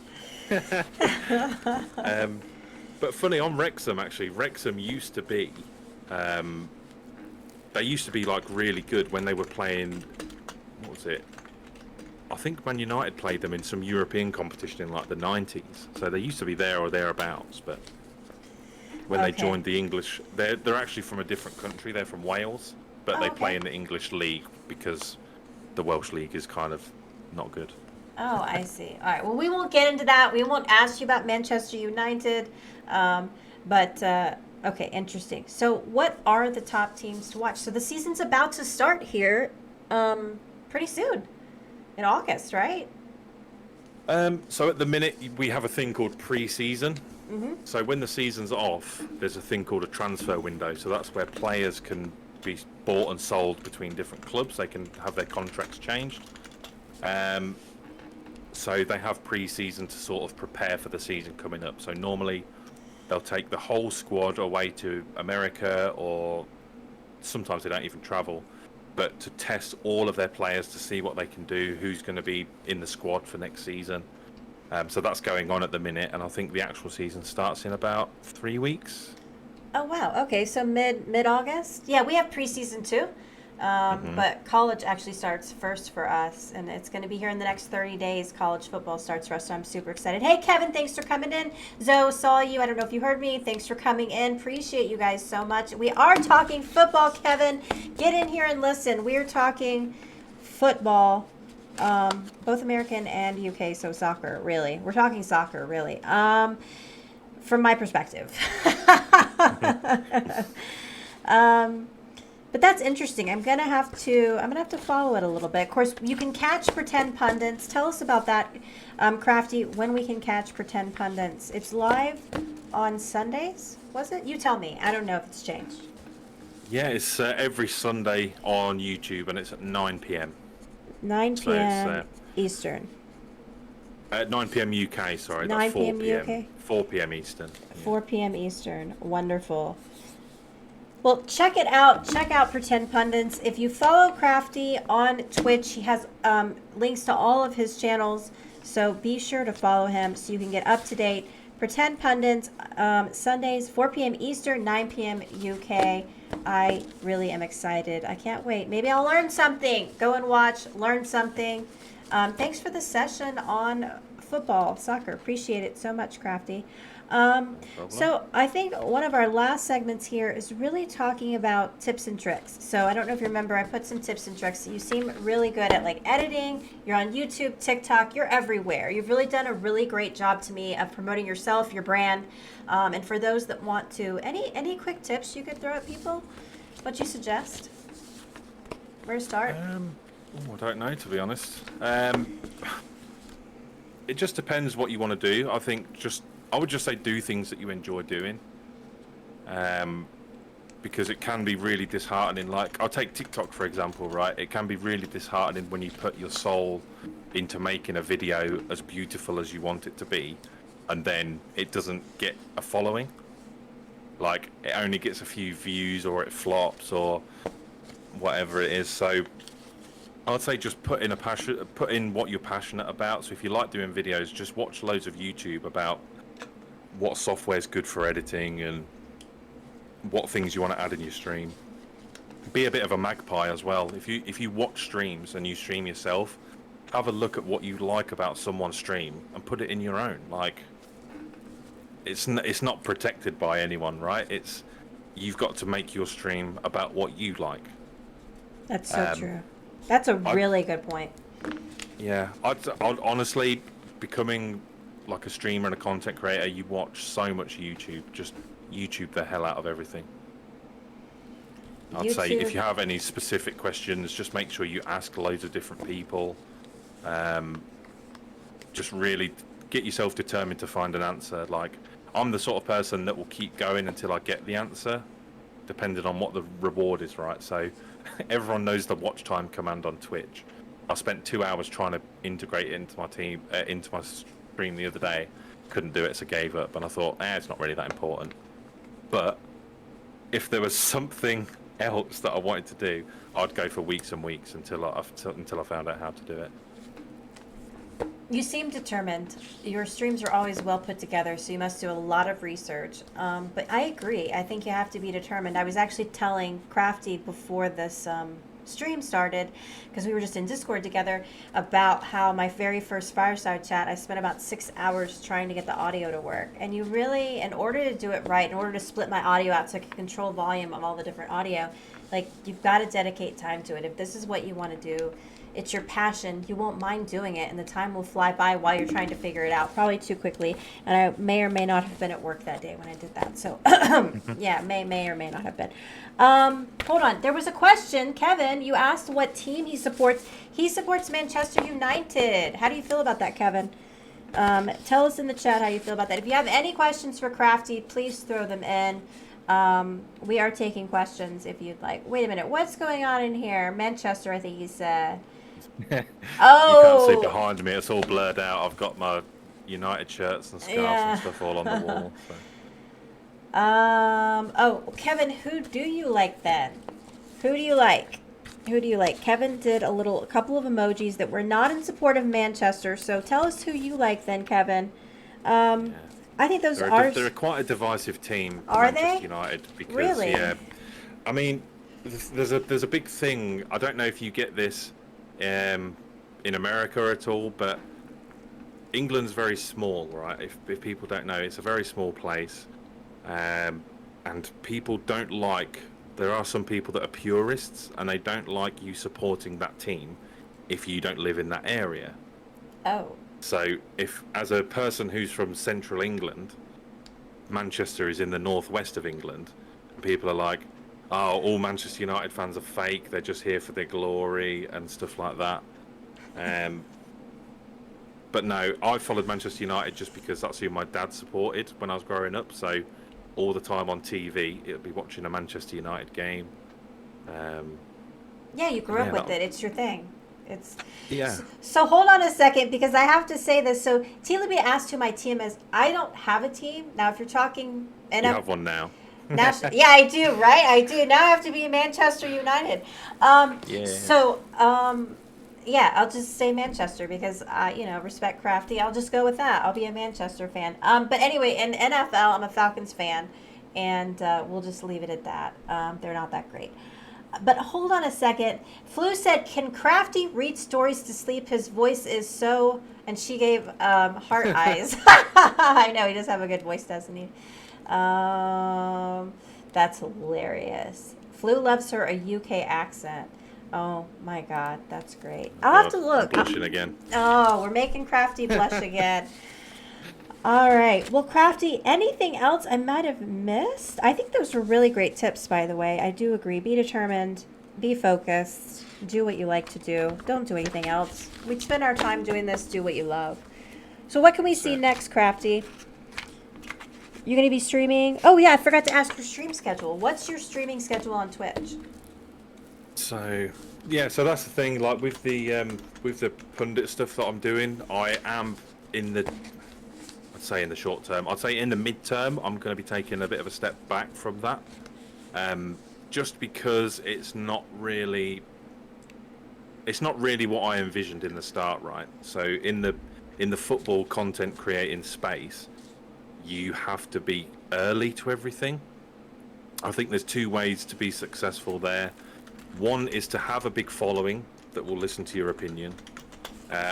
But funny, on Wrexham, actually, Wrexham used to be, they used to be like really good when they were playing. What was it? I think Man United played them in some European competition in like the 90s. So they used to be there or thereabouts. But when they joined the English, they're actually from a different country. They're from Wales, but they play in the English league because the Welsh league is kind of not good. Oh, I see. All right. Well, we won't get into that. We won't ask you about Manchester United. Okay, interesting. So, what are the top teams to watch? So, the season's about to start here pretty soon in August, right? So at the minute, we have a thing called pre-season. So when the season's off, there's a thing called a transfer window. So that's where players can be bought and sold between different clubs. They can have their contracts changed. So they have pre-season to sort of prepare for the season coming up. So normally they'll take the whole squad away to America, or sometimes they don't even travel, but to test all of their players to see what they can do, who's going to be in the squad for next season. So that's going on at the minute, and I think the actual season starts in about 3 weeks. Oh wow. Okay, so mid August. Yeah, we have preseason too, but college actually starts first for us, and it's going to be here in the next 30 days. College football starts for us, so I'm super excited. Hey Kevin, thanks for coming in. Zoe, saw you. I don't know if you heard me. Thanks for coming in. Appreciate you guys so much. We are talking football, Kevin. Get in here and listen. We are talking football, both American and UK, so soccer. Really, we're talking soccer. Really. From my perspective. But that's interesting. I'm gonna have to follow it a little bit. Of course, you can catch Pretend Pundits. Tell us about that, Crafty. When we can catch Pretend Pundits? It's live on Sundays. Was it? You tell me. I don't know if it's changed. Yeah, it's every Sunday on YouTube, and it's at 9 p.m. 9 p.m. Eastern. 9 p.m. UK. Sorry, 9 that's 4 p.m. p.m. UK? 4 p.m. Eastern. 4 p.m. Eastern. Wonderful. Well, check it out. Check out Pretend Pundits. If you follow Crafty on Twitch, he has links to all of his channels. So be sure to follow him so you can get up to date. Pretend Pundits, Sundays, 4 p.m. Eastern, 9 p.m. UK. I really am excited. I can't wait. Maybe I'll learn something. Go and watch, learn something. Thanks for the session on football, soccer. Appreciate it so much, Crafty. So I think one of our last segments here is really talking about tips and tricks. So I don't know if you remember, I put some tips and tricks. You seem really good at like editing. You're on YouTube, TikTok, you're everywhere. You've really done a really great job to me of promoting yourself, your brand. And for those that want to, any quick tips you could throw at people? What you suggest? Where to start? I don't know, to be honest. It just depends what you want to do. I would just say do things that you enjoy doing. Because it can be really disheartening. Like, I'll take TikTok, for example, right? It can be really disheartening when you put your soul into making a video as beautiful as you want it to be, and then it doesn't get a following. Like, it only gets a few views, or it flops, or whatever it is. So I'd say just put in what you're passionate about. So if you like doing videos, just watch loads of YouTube about what software is good for editing and what things you want to add in your stream. Be a bit of a magpie as well. If you watch streams and you stream yourself, have a look at what you like about someone's stream and put it in your own. Like, it's not protected by anyone, right? You've got to make your stream about what you like. That's so true. That's a really good point. Yeah, I'd honestly, becoming like a streamer and a content creator, you watch so much YouTube. Just YouTube the hell out of everything. I'd say if you have any specific questions, just make sure you ask loads of different people. Just really get yourself determined to find an answer. Like, I'm the sort of person that will keep going until I get the answer. depending on what the reward is, right? So everyone knows the watch time command on Twitch. I spent 2 hours trying to integrate it into my team, into my stream the other day. Couldn't do it, so gave up. And I thought, it's not really that important. But if there was something else that I wanted to do, I'd go for weeks and weeks until I found out how to do it. You seem determined. Your streams are always well put together, so you must do a lot of research. But I agree. I think you have to be determined. I was actually telling Crafty before this stream started, because we were just in Discord together, about how my very first Fireside Chat, I spent about 6 hours trying to get the audio to work. And you really, in order to do it right, in order to split my audio out so I could control volume of all the different audio, like, you've got to dedicate time to it. If this is what you want to do, it's your passion, you won't mind doing it, and the time will fly by while you're trying to figure it out, probably too quickly. And I may or may not have been at work that day when I did that. So, yeah, may or may not have been. Hold on. There was a question. Kevin, you asked what team he supports. He supports Manchester United. How do you feel about that, Kevin? Tell us in the chat how you feel about that. If you have any questions for Crafty, please throw them in. We are taking questions if you'd like. Wait a minute. What's going on in here? Manchester, I think he said. Oh, you can't see behind me. It's all blurred out. I've got my United shirts and scarves and stuff all on the wall. So. Oh, Kevin, who do you like then? Who do you like? Who do you like? Kevin did a couple of emojis that were not in support of Manchester. So tell us who you like then, Kevin. Yeah. I think those they're quite a divisive team. Are Manchester they? United, because really? Yeah, I mean, there's a big thing. I don't know if you get this in America at all, but England's very small, right? If people don't know, it's a very small place, and people don't like. There are some people that are purists, and they don't like you supporting that team if you don't live in that area. Oh. So if, as a person who's from central England, Manchester is in the northwest of England, and people are like, oh, all Manchester United fans are fake, they're just here for their glory and stuff like that. But no, I followed Manchester United just because that's who my dad supported when I was growing up. So all the time on TV, it would be watching a Manchester United game. Yeah, you grew up with it. It's your thing. Yeah. So hold on a second, because I have to say this. So T-Libby asked who my team is. I don't have a team. Now, if you're talking... You have one now. Yeah, I do, right? I do. Now I have to be Manchester United. Yeah. So, yeah, I'll just say Manchester because, respect Crafty. I'll just go with that. I'll be a Manchester fan. But anyway, in NFL, I'm a Falcons fan, and we'll just leave it at that. They're not that great. But hold on a second. Flu said, can Crafty read stories to sleep? His voice is so... And she gave heart eyes. I know, he does have a good voice, doesn't he? That's hilarious. Flu loves her a UK accent. Oh, my God. That's great. I'll have to look. I'm blushing again. Oh, we're making Crafty blush again. All right. Well, Crafty, anything else I might have missed? I think those were really great tips, by the way. I do agree. Be determined. Be focused. Do what you like to do. Don't do anything else. We spend our time doing this. Do what you love. So what can we see next, Crafty? You're going to be streaming? Oh, yeah. I forgot to ask your stream schedule. What's your streaming schedule on Twitch? So, yeah. So that's the thing. Like with the pundit stuff that I'm doing, I am in the... say in the short term, I'd say in the mid-term, I'm going to be taking a bit of a step back from that, just because it's not really what I envisioned in the start, right? So in the football content creating space, you have to be early to everything. I think there's two ways to be successful there. One is to have a big following that will listen to your opinion,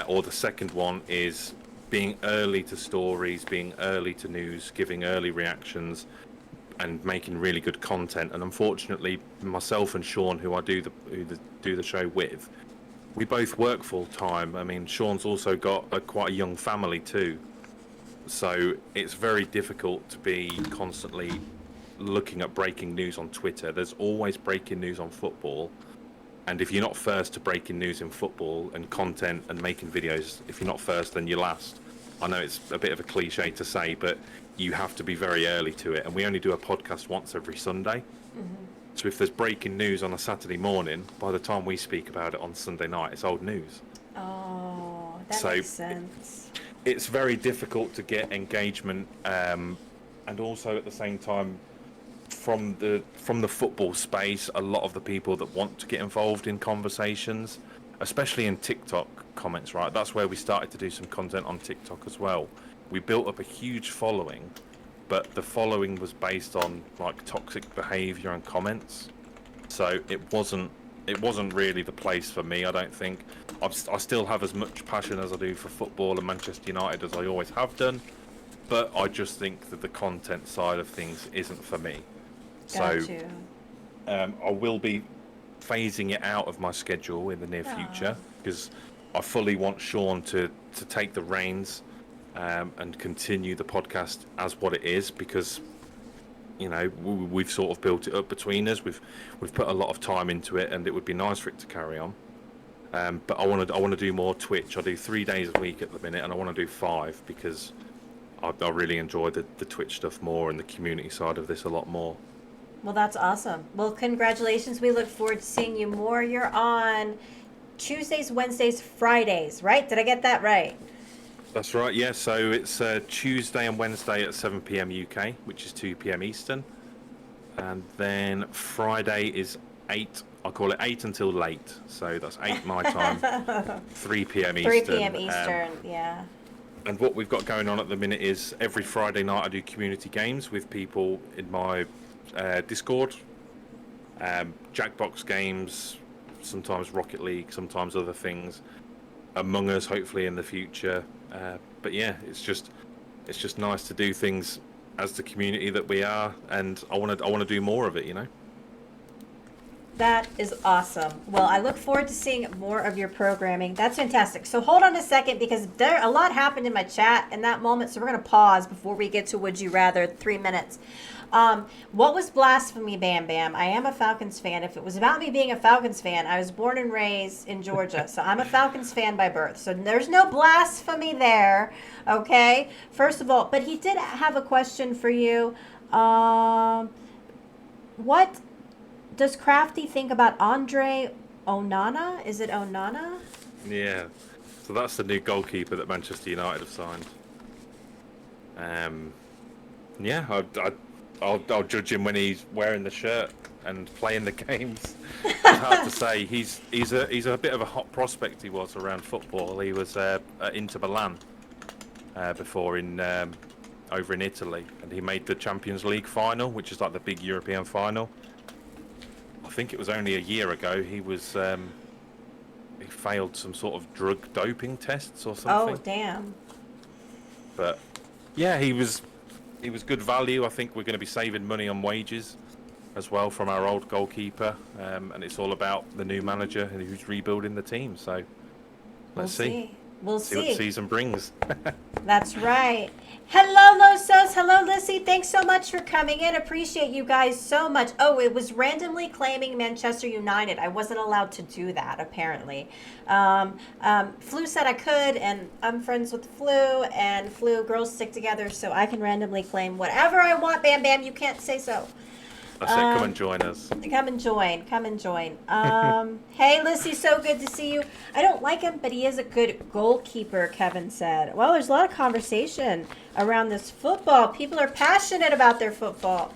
or the second one is being early to stories, being early to news, giving early reactions, and making really good content. And unfortunately, myself and Sean, who I do the show with, we both work full time. I mean, Sean's also got quite a young family too, so it's very difficult to be constantly looking at breaking news on Twitter. There's always breaking news on football. And if you're not first to breaking news in football and content and making videos, if you're not first, then you're last. I know it's a bit of a cliche to say, but you have to be very early to it. And we only do a podcast once every Sunday. So if there's breaking news on a Saturday morning, by the time we speak about it on Sunday night, it's old news. Oh, that So makes sense. it's very difficult to get engagement, and also at the same time, from the football space, a lot of the people that want to get involved in conversations, especially in TikTok comments, right? That's where we started to do some content on TikTok as well. We built up a huge following, but the following was based on like toxic behavior and comments. So it wasn't really the place for me, I don't think. I still have as much passion as I do for football and Manchester United as I always have done, but I just think that the content side of things isn't for me. Got So you. I will be phasing it out of my schedule in the near future because I fully want Sean to take the reins, and continue the podcast as what it is, because we've sort of built it up between us. We've put a lot of time into it, and it would be nice for it to carry on. But I want to do more Twitch. I do 3 days a week at the minute, and I want to do 5 because I really enjoy the Twitch stuff more and the community side of this a lot more. Well, that's awesome. Well, congratulations. We look forward to seeing you more. You're on Tuesdays, Wednesdays, Fridays, right? Did I get that right? That's right, yeah. So it's Tuesday and Wednesday at 7 p.m. UK, which is 2 p.m. Eastern. And then Friday is 8. I call it 8 until late. So that's 8 my time, 3 p.m. Eastern. 3 p.m. Eastern, yeah. And what we've got going on at the minute is every Friday night I do community games with people in my Discord. Jackbox games, sometimes Rocket League, sometimes other things. Among Us, hopefully in the future. But yeah, it's just nice to do things as the community that we are, and I want to do more of it. That is awesome. Well, I look forward to seeing more of your programming. That's fantastic. So hold on a second, because a lot happened in my chat in that moment. So we're going to pause before we get to Would You Rather, 3 minutes. What was blasphemy, Bam Bam? I am a Falcons fan. If it was about me being a Falcons fan, I was born and raised in Georgia. So I'm a Falcons fan by birth. So there's no blasphemy there. Okay. First of all, but he did have a question for you. What does Crafty think about Andre Onana? Is it Onana? Yeah. So that's the new goalkeeper that Manchester United have signed. Yeah, I'll judge him when he's wearing the shirt and playing the games. It's hard to say. He's a bit of a hot prospect. He was around football. He was at Inter Milan before over in Italy, and he made the Champions League final, which is like the big European final. I think it was only a year ago. He failed some sort of drug doping tests or something. Oh, damn. But yeah, he was good value. I think we're going to be saving money on wages as well from our old goalkeeper, and it's all about the new manager who's rebuilding the team. So let's see. We'll see what the season brings. That's right. Hello, Losos. Hello, Lissy. Thanks so much for coming in. Appreciate you guys so much. Oh, it was randomly claiming Manchester United. I wasn't allowed to do that, apparently. Flu said I could, and I'm friends with Flu, and Flu girls stick together, so I can randomly claim whatever I want. Bam, bam. You can't say so. I said, come and join us. Come and join. Come and join. Hey, Lissy, so good to see you. I don't like him, but he is a good goalkeeper, Kevin said. Well, there's a lot of conversation around this football. People are passionate about their football.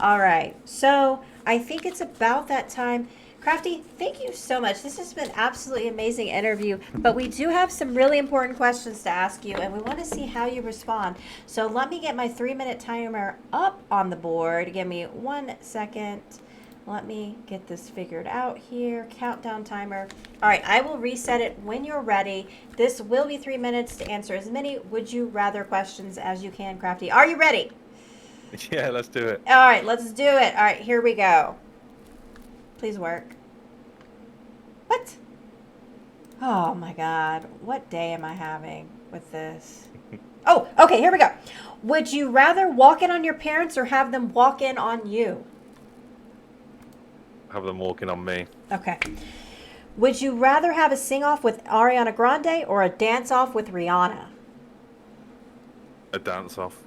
All right. So I think it's about that time. Crafty, thank you so much. This has been an absolutely amazing interview, but we do have some really important questions to ask you, and we want to see how you respond. So let me get my 3-minute timer up on the board. Give me 1 second. Let me get this figured out here. Countdown timer. All right, I will reset it when you're ready. This will be 3 minutes to answer as many would you rather questions as you can, Crafty. Are you ready? Yeah, let's do it. All right, let's do it. All right, here we go. Please work. What? Oh my God. What day am I having with this? Oh, okay, here we go. Would you rather walk in on your parents or have them walk in on you? Have them walking on me. Okay. Would you rather have a sing-off with Ariana Grande or a dance-off with Rihanna? A dance-off.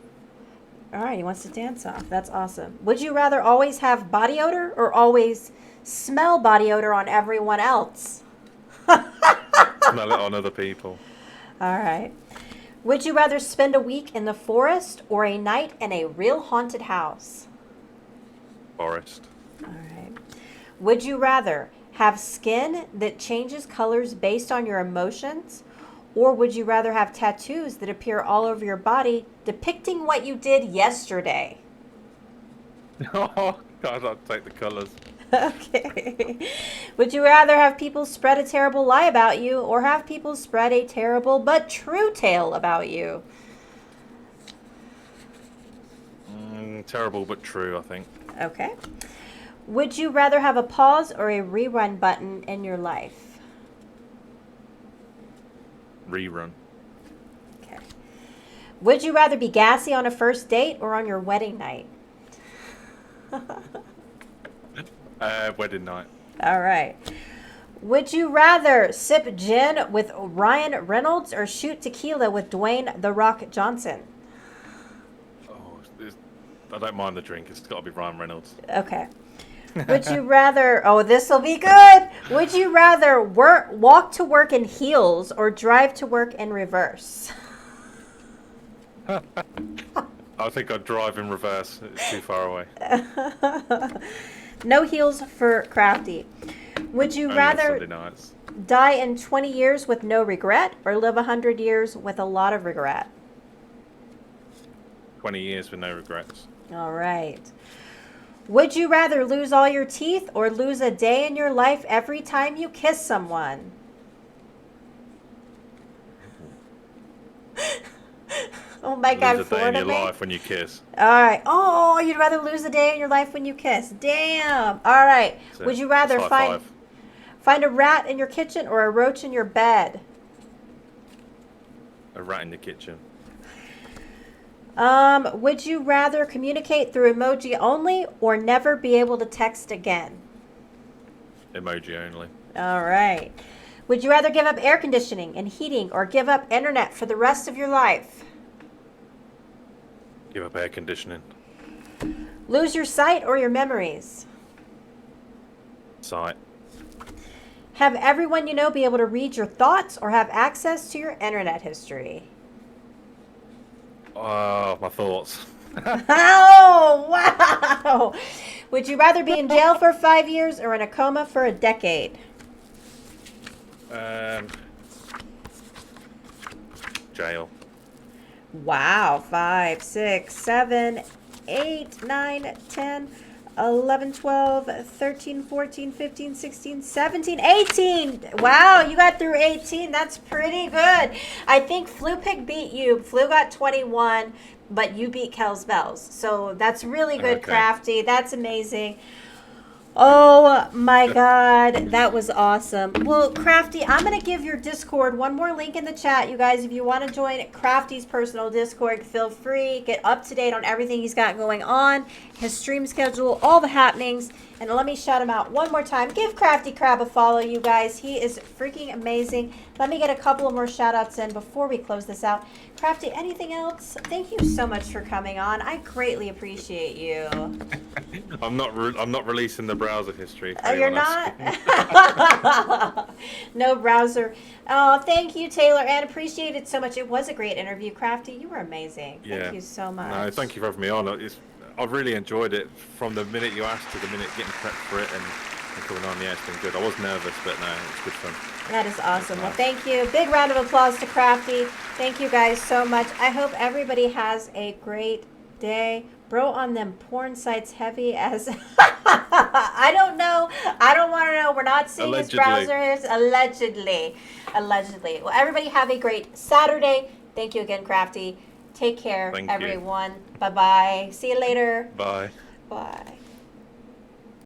All right, he wants to dance off. That's awesome. Would you rather always have body odor or always smell body odor on everyone else? Smell it on other people. All right. Would you rather spend a week in the forest or a night in a real haunted house? Forest. All right. Would you rather have skin that changes colors based on your emotions, or would you rather have tattoos that appear all over your body depicting what you did yesterday? Oh, God, I'd take the colours. Okay. Would you rather have people spread a terrible lie about you or have people spread a terrible but true tale about you? Terrible but true, I think. Okay. Would you rather have a pause or a rerun button in your life? Rerun. Okay. Would you rather be gassy on a first date or on your wedding night? Wedding night. All right. Would you rather sip gin with Ryan Reynolds or shoot tequila with Dwayne "The Rock" Johnson? Oh, I don't mind the drink. It's got to be Ryan Reynolds. Okay. Would you rather, oh, this will be good. Would you rather walk to work in heels or drive to work in reverse? I think I'd drive in reverse. It's too far away. No heels for Crafty. Would you Only on rather Sunday nights. die in 20 years with no regret or live 100 years with a lot of regret? 20 years with no regrets. All right. Would you rather lose all your teeth or lose a day in your life every time you kiss someone? Oh my God, Lose a day in your Florida man. life when you kiss. All right. Oh, you'd rather lose a day in your life when you kiss. Damn. All right. So, Would you rather it's high find a rat in your kitchen or a roach in your bed? A rat in the kitchen. Would you rather communicate through emoji only or never be able to text again? Emoji only. All right. Would you rather give up air conditioning and heating or give up internet for the rest of your life? Give up air conditioning. Lose your sight or your memories? Sight. Have everyone you know be able to read your thoughts or have access to your internet history? Oh, my thoughts. Oh, wow. Would you rather be in jail for 5 years or in a coma for a decade? Jail. Wow. 5, 6, 7, 8, 9, 10, 11, 12, 13, 14, 15, 16, 17, 18. Wow, you got through 18. That's pretty good. I think FluPick beat you. Flu got 21, but you beat Kel's Bells. So that's really good, Okay. Crafty. That's amazing. Oh my God, that was awesome. Well, Crafty, I'm going to give your Discord one more link in the chat. You guys, if you want to join Crafty's personal Discord, feel free. Get up to date on everything he's got going on, his stream schedule, all the happenings. And let me shout him out one more time. Give Crafty Crab a follow, you guys. He is freaking amazing. Let me get a couple of more shout outs in before we close this out. Crafty, anything else? Thank you so much for coming on. I greatly appreciate you. I'm not releasing the browser history. if Oh, you're anyone not? No browser. Oh, thank you, Taylor, and appreciate it so much. It was a great interview, Crafty. You were amazing. Yeah. Thank you so much. No, thank you for having me on. I've really enjoyed it from the minute you asked to the minute getting prepped for it and coming on. Yeah, it's been good. I was nervous, but no, it's good fun. That is awesome. Well, nice. thank you. Big round of applause to Crafty. Thank you guys so much. I hope everybody has a great day. Bro on them porn sites heavy as I don't know. I don't want to know. We're not seeing his browsers. Allegedly. Well, everybody have a great Saturday. Thank you again, Crafty. Take care, Thank you. everyone. Bye-bye. See you later. Bye. Bye.